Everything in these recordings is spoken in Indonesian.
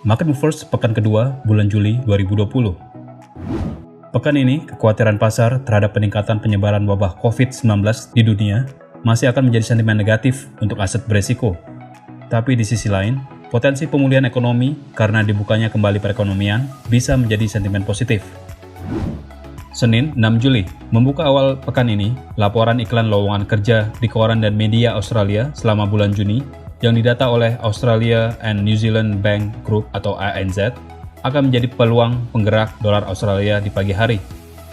Market Movers pekan kedua bulan Juli 2020. Pekan ini, kekhawatiran pasar terhadap peningkatan penyebaran wabah COVID-19 di dunia masih akan menjadi sentimen negatif untuk aset beresiko. Tapi di sisi lain, potensi pemulihan ekonomi karena dibukanya kembali perekonomian bisa menjadi sentimen positif. Senin, 6 Juli, membuka awal pekan ini, laporan iklan lowongan kerja di koran dan media Australia selama bulan Juni yang didata oleh Australia and New Zealand Bank Group atau ANZ akan menjadi peluang penggerak dolar Australia di pagi hari.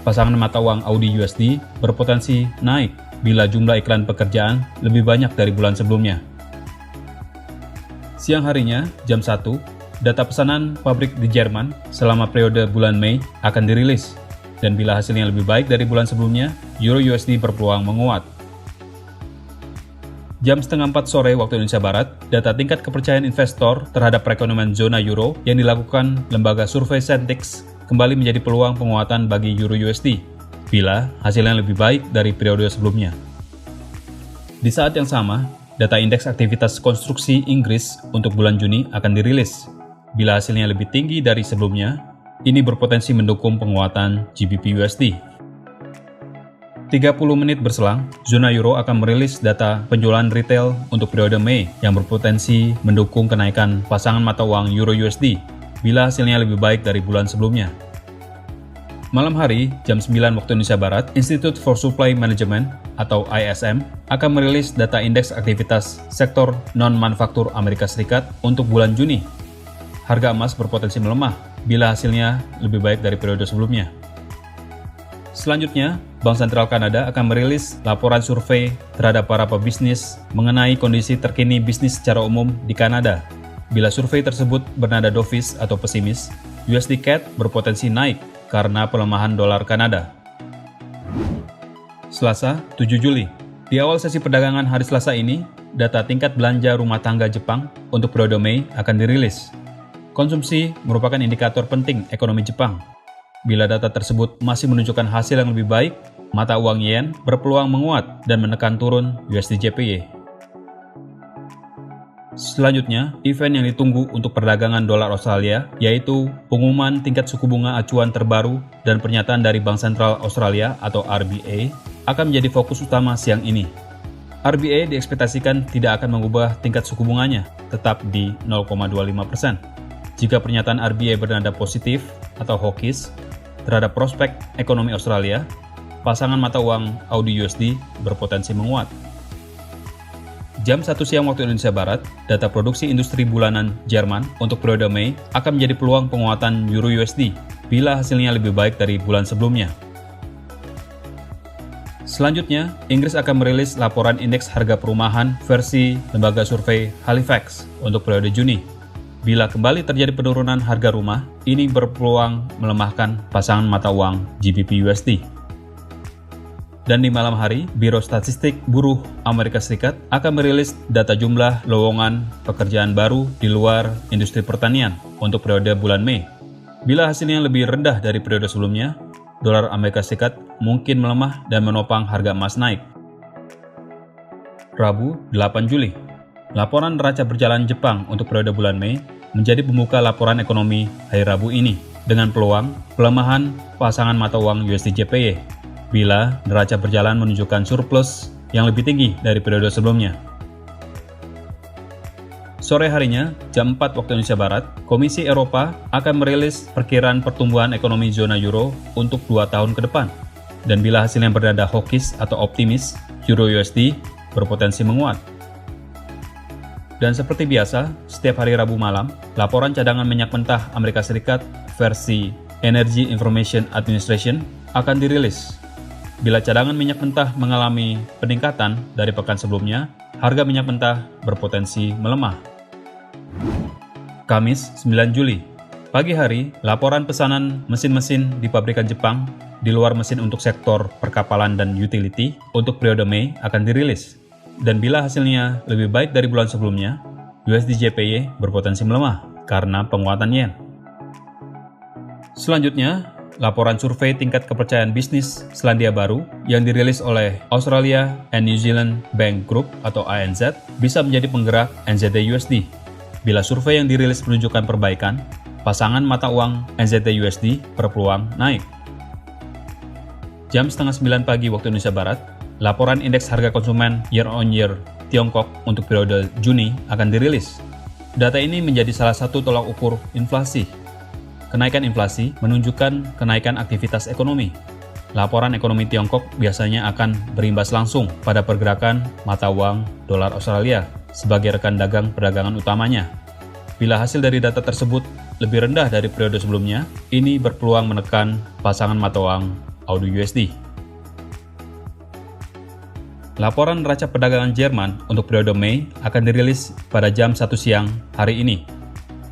Pasangan mata uang AUD/USD berpotensi naik bila jumlah iklan pekerjaan lebih banyak dari bulan sebelumnya. Siang harinya, jam 1, data pesanan pabrik di Jerman selama periode bulan Mei akan dirilis, dan bila hasilnya lebih baik dari bulan sebelumnya, Euro/USD berpeluang menguat. Jam setengah 4 sore waktu Indonesia Barat, data tingkat kepercayaan investor terhadap perekonomian zona Euro yang dilakukan lembaga survei Sentix kembali menjadi peluang penguatan bagi Euro/USD, bila hasilnya lebih baik dari periode sebelumnya. Di saat yang sama, data indeks aktivitas konstruksi Inggris untuk bulan Juni akan dirilis. Bila hasilnya lebih tinggi dari sebelumnya, ini berpotensi mendukung penguatan GBP/USD. 30 menit berselang, zona Euro akan merilis data penjualan retail untuk periode Mei yang berpotensi mendukung kenaikan pasangan mata uang Euro/USD bila hasilnya lebih baik dari bulan sebelumnya. Malam hari, jam 9 waktu Indonesia Barat, Institute for Supply Management atau ISM akan merilis data indeks aktivitas sektor non-manufaktur Amerika Serikat untuk bulan Juni. Harga emas berpotensi melemah bila hasilnya lebih baik dari periode sebelumnya. Selanjutnya, Bank Sentral Kanada akan merilis laporan survei terhadap para pebisnis mengenai kondisi terkini bisnis secara umum di Kanada. Bila survei tersebut bernada dovish atau pesimis, USD CAD berpotensi naik karena pelemahan dolar Kanada. Selasa, 7 Juli. Di awal sesi perdagangan hari Selasa ini, data tingkat belanja rumah tangga Jepang untuk periode Mei akan dirilis. Konsumsi merupakan indikator penting ekonomi Jepang. Bila data tersebut masih menunjukkan hasil yang lebih baik, mata uang yen berpeluang menguat dan menekan turun USD/JPY. Selanjutnya, event yang ditunggu untuk perdagangan dolar Australia yaitu pengumuman tingkat suku bunga acuan terbaru dan pernyataan dari Bank Sentral Australia atau RBA akan menjadi fokus utama siang ini. RBA diekspektasikan tidak akan mengubah tingkat suku bunganya, tetap di 0,25%. Jika pernyataan RBA bernada positif atau hawkish terhadap prospek ekonomi Australia, pasangan mata uang AUD/USD berpotensi menguat. Jam 1 siang waktu Indonesia Barat, data produksi industri bulanan Jerman untuk periode Mei akan menjadi peluang penguatan Euro/USD bila hasilnya lebih baik dari bulan sebelumnya. Selanjutnya, Inggris akan merilis laporan indeks harga perumahan versi lembaga survei Halifax untuk periode Juni. Bila kembali terjadi penurunan harga rumah, ini berpeluang melemahkan pasangan mata uang GBP/USD. Dan di malam hari, Biro Statistik Buruh Amerika Serikat akan merilis data jumlah lowongan pekerjaan baru di luar industri pertanian untuk periode bulan Mei. Bila hasilnya lebih rendah dari periode sebelumnya, dolar Amerika Serikat mungkin melemah dan menopang harga emas naik. Rabu, 8 Juli. Laporan neraca berjalan Jepang untuk periode bulan Mei menjadi pembuka laporan ekonomi hari Rabu ini dengan peluang pelemahan pasangan mata uang USD/JPY bila neraca berjalan menunjukkan surplus yang lebih tinggi dari periode sebelumnya. Sore harinya, jam 4 waktu Indonesia Barat, Komisi Eropa akan merilis perkiraan pertumbuhan ekonomi zona Euro untuk 2 tahun ke depan. Dan bila hasilnya bernada hawkish atau optimis, Euro/USD berpotensi menguat. Dan seperti biasa, setiap hari Rabu malam, laporan cadangan minyak mentah Amerika Serikat versi Energy Information Administration akan dirilis. Bila cadangan minyak mentah mengalami peningkatan dari pekan sebelumnya, harga minyak mentah berpotensi melemah. Kamis, 9 Juli. Pagi hari, laporan pesanan mesin-mesin di pabrikan Jepang di luar mesin untuk sektor perkapalan dan utility untuk periode Mei akan dirilis. Dan bila hasilnya lebih baik dari bulan sebelumnya, USD/JPY berpotensi melemah karena penguatan yen. Selanjutnya, laporan survei tingkat kepercayaan bisnis Selandia Baru yang dirilis oleh Australia and New Zealand Bank Group atau ANZ bisa menjadi penggerak NZD/USD. Bila survei yang dirilis menunjukkan perbaikan, pasangan mata uang NZD-USD berpeluang naik. Jam setengah 9 pagi waktu Indonesia Barat, laporan indeks harga konsumen year-on-year Tiongkok untuk periode Juni akan dirilis. Data ini menjadi salah satu tolak ukur inflasi. Kenaikan inflasi menunjukkan kenaikan aktivitas ekonomi. Laporan ekonomi Tiongkok biasanya akan berimbas langsung pada pergerakan mata uang dolar Australia sebagai rekan dagang perdagangan utamanya. Bila hasil dari data tersebut lebih rendah dari periode sebelumnya, ini berpeluang menekan pasangan mata uang AUD-USD. Laporan neraca perdagangan Jerman untuk periode Mei akan dirilis pada jam 1 siang hari ini.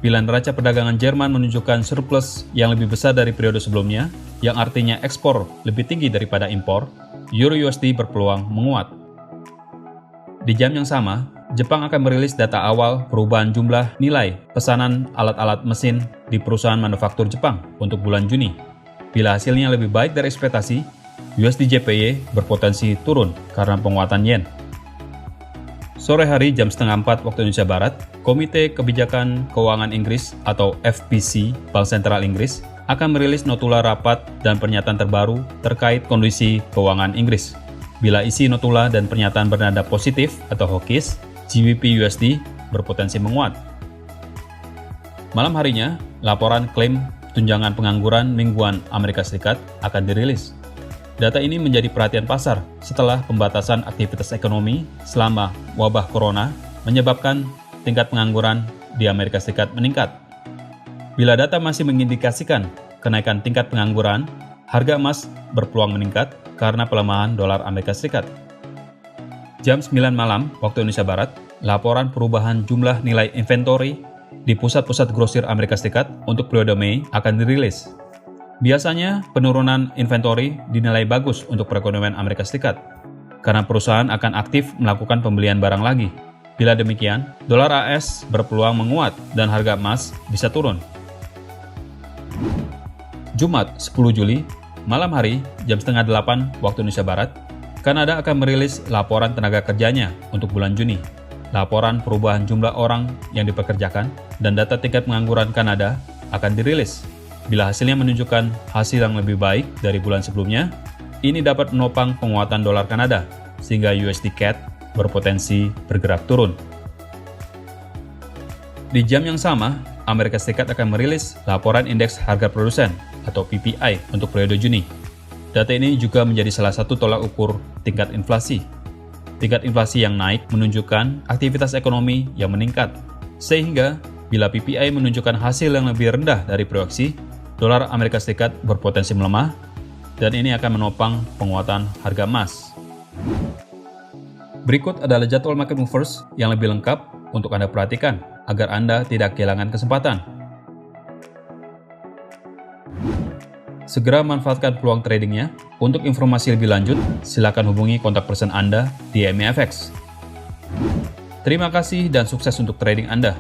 Bila neraca perdagangan Jerman menunjukkan surplus yang lebih besar dari periode sebelumnya, yang artinya ekspor lebih tinggi daripada impor, Euro-USD berpeluang menguat. Di jam yang sama, Jepang akan merilis data awal perubahan jumlah nilai pesanan alat-alat mesin di perusahaan manufaktur Jepang untuk bulan Juni. Bila hasilnya lebih baik dari ekspektasi, USD JPY berpotensi turun karena penguatan yen. Sore hari jam setengah 4 waktu Indonesia Barat, Komite Kebijakan Keuangan Inggris atau FPC Bank Sentral Inggris akan merilis notula rapat dan pernyataan terbaru terkait kondisi keuangan Inggris. Bila isi notula dan pernyataan bernada positif atau hawkish, GBP USD berpotensi menguat. Malam harinya, laporan klaim tunjangan pengangguran mingguan Amerika Serikat akan dirilis. Data ini menjadi perhatian pasar setelah pembatasan aktivitas ekonomi selama wabah corona menyebabkan tingkat pengangguran di Amerika Serikat meningkat. Bila data masih mengindikasikan kenaikan tingkat pengangguran, harga emas berpeluang meningkat karena pelemahan dolar Amerika Serikat. Jam 9 malam waktu Indonesia Barat, laporan perubahan jumlah nilai inventory di pusat-pusat grosir Amerika Serikat untuk periode Mei akan dirilis. Biasanya, penurunan inventory dinilai bagus untuk perekonomian Amerika Serikat, karena perusahaan akan aktif melakukan pembelian barang lagi. Bila demikian, dolar AS berpeluang menguat dan harga emas bisa turun. Jumat 10 Juli, malam hari, jam setengah 8 waktu Indonesia Barat, Kanada akan merilis laporan tenaga kerjanya untuk bulan Juni. Laporan perubahan jumlah orang yang dipekerjakan dan data tingkat pengangguran Kanada akan dirilis. Bila hasilnya menunjukkan hasil yang lebih baik dari bulan sebelumnya, ini dapat menopang penguatan dolar Kanada, sehingga USD CAD berpotensi bergerak turun. Di jam yang sama, Amerika Serikat akan merilis laporan indeks harga produsen atau PPI untuk periode Juni. Data ini juga menjadi salah satu tolak ukur tingkat inflasi. Tingkat inflasi yang naik menunjukkan aktivitas ekonomi yang meningkat, sehingga bila PPI menunjukkan hasil yang lebih rendah dari proyeksi, dolar Amerika Serikat berpotensi melemah, dan ini akan menopang penguatan harga emas. Berikut adalah jadwal market movers yang lebih lengkap untuk Anda perhatikan, agar Anda tidak kehilangan kesempatan. Segera manfaatkan peluang tradingnya. Untuk informasi lebih lanjut, silakan hubungi kontak person Anda di MEFX. Terima kasih dan sukses untuk trading Anda.